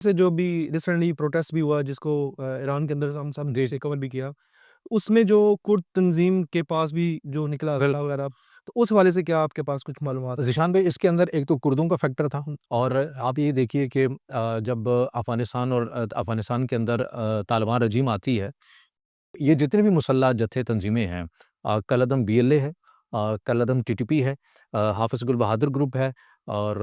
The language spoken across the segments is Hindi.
से जो भी रिसेंटली प्रोटेस्ट भी हुआ जिसको ईरान के अंदर हम सब देश ने कवर भी किया, उसमें जो कुर्द तंज़ीम के पास भी जो निकला असला वगैरह, तो उस हवाले से क्या आपके पास कुछ मालूमात है? ज़ीशान भाई, इसके अंदर एक तो कुर्दों का फैक्टर था और आप ये देखिए कि जब अफ़गानिस्तान के अंदर तालिबान रजीम आती है, ये जितने भी मुसल्लह जत्थे तंज़ीमें हैं, कल-अदम बीएलए है, कल-अदम टीटीपी है, हाफ़िज़ गुल बहादुर ग्रुप है और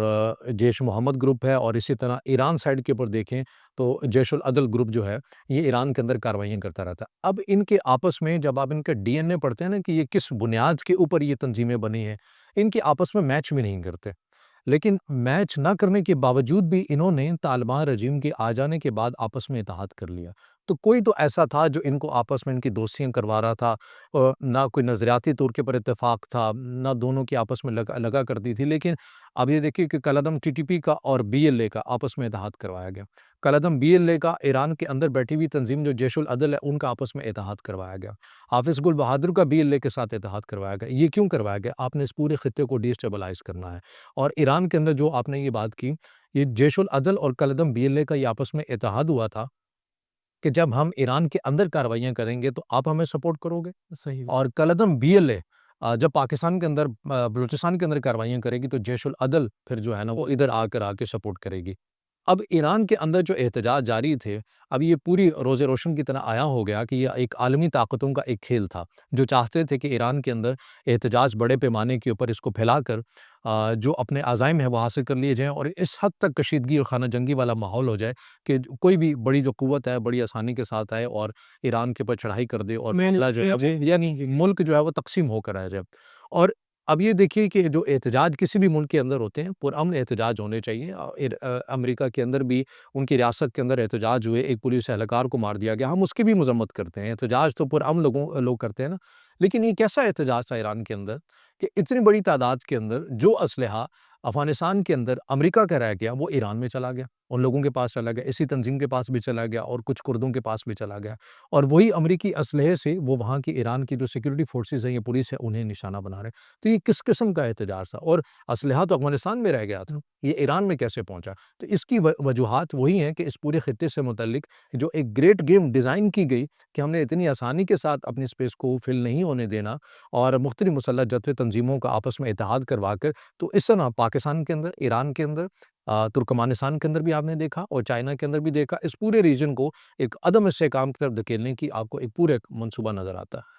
जैश-ए-मोहम्मद ग्रुप है और इसी तरह ईरान साइड के ऊपर देखें तो जैश-उल-अदल ग्रुप जो है, ये ईरान के अंदर कार्रवाइयाँ करता रहता है। अब इनके आपस में जब आप इनका डीएनए पढ़ते हैं ना कि ये किस बुनियाद के ऊपर ये तंज़ीमें बनी हैं, इनके आपस में मैच भी नहीं करते। लेकिन मैच ना करने के बावजूद भी इन्होंने तालिबान रजीम के आ जाने के बाद आपस में इत्तेहाद कर लिया। तो कोई तो ऐसा था जो इनको आपस में इनकी दोस्तियाँ करवा रहा था, ना कोई नज़रियाती तौर के ऊपर इत्तेफ़ाक था, ना दोनों की आपस में लगा लगा करती थी। लेकिन अब ये देखिए कि कल-अदम टीटीपी का और बीएलए का आपस में इत्तेहाद करवाया गया। कल-अदम बीएलए का ईरान के अंदर बैठी हुई तंज़ीम जो जैश-उल-अदल है, उनका आपस में इत्तेहाद करवाया गया। हाफ़िज़ गुल बहादुर का बीएलए के साथ इत्तेहाद करवाया गया। ये क्यों करवाया गया? आपने इस पूरे खित्ते को डिस्टेबलाइज़ करना है। और ईरान के अंदर जो आपने ये बात की, ये जैश-उल-अदल और कल-अदम बीएलए का ये आपस में इत्तेहाद हुआ था कि जब हम ईरान के अंदर कार्रवाइयाँ करेंगे तो आप हमें सपोर्ट करोगे। सही बात। और कल-अदम बीएलए जब पाकिस्तान के अंदर बलूचिस्तान के अंदर कार्रवाइयाँ करेगी तो जैश-उल-अदल फिर जो है ना वो इधर आके सपोर्ट करेगी। अब ईरान के अंदर जो एहतजाज जारी थे, अब ये पूरी रोज़े रोशन की तरह आया हो गया कि ये एक आलमी ताकतों का एक खेल था, जो चाहते थे कि ईरान के अंदर एहतजाज बड़े पैमाने के ऊपर इसको फैलाकर जो अपने अज़ाइम हैं वो हासिल कर लिए जाएँ और इस हद तक कशीदगी और खाना जंगी वाला माहौल हो जाए कि कोई भी बड़ी जो क़ुव्वत है, बड़ी आसानी के साथ आए और ईरान के ऊपर चढ़ाई कर दे और मैंने मामला जो है वो यानी मुल्क जो है वो तक़सीम होकर रह जाए। और अब ये देखिए कि जो एहतजाज किसी भी मुल्क के अंदर होते हैं, पुरअमन एहतजाज होने चाहिए। अमेरिका के अंदर भी उनकी रियासत के अंदर एहतजाज हुए, एक पुलिस एहलकार को मार दिया गया, हम उसकी भी मज़म्मत करते हैं। एहतजाज तो पुरअमन लोग करते हैं ना, लेकिन ये कैसा एहतजाज था ईरान के अंदर कि इतनी बड़ी तादाद के अंदर जो असलहा अफ़गानिस्तान के अंदर अमेरिका का रह गया, वो ईरान में चला गया, उन लोगों के पास चला गया, इसी तंज़ीम के पास भी चला गया और कुछ कुर्दों के पास भी चला गया और वही अमरीकी असलहे से वो वहाँ की ईरान की जो सिक्योरिटी फ़ोर्सेस हैं या पुलिस है, उन्हें निशाना बना रहे हैं। तो ये किस किस्म का एहतजाज था और असलहा तो अफ़गानिस्तान में रह गया था, ये ईरान में कैसे पहुँचा? तो इसकी वजूहात वही हैं कि इस पूरे खित्ते से मुतल्लिक जो एक ग्रेट गेम डिज़ाइन की गई कि हमने इतनी आसानी के साथ अपनी स्पेस को फ़िल नहीं होने देना और मुख्तलिफ मुसल्लह जत्थे तंज़ीमों का आपस में इत्तेहाद करवा कर, तो इस तरह पाकिस्तान के अंदर, ईरान के अंदर, तुर्कमानिस्तान के अंदर भी आपने देखा और चाइना के अंदर भी देखा, इस पूरे रीजन को एक अदम इस्तेहकाम की तरफ धकेलने की आपको एक पूरा एक मंसूबा नज़र आता है।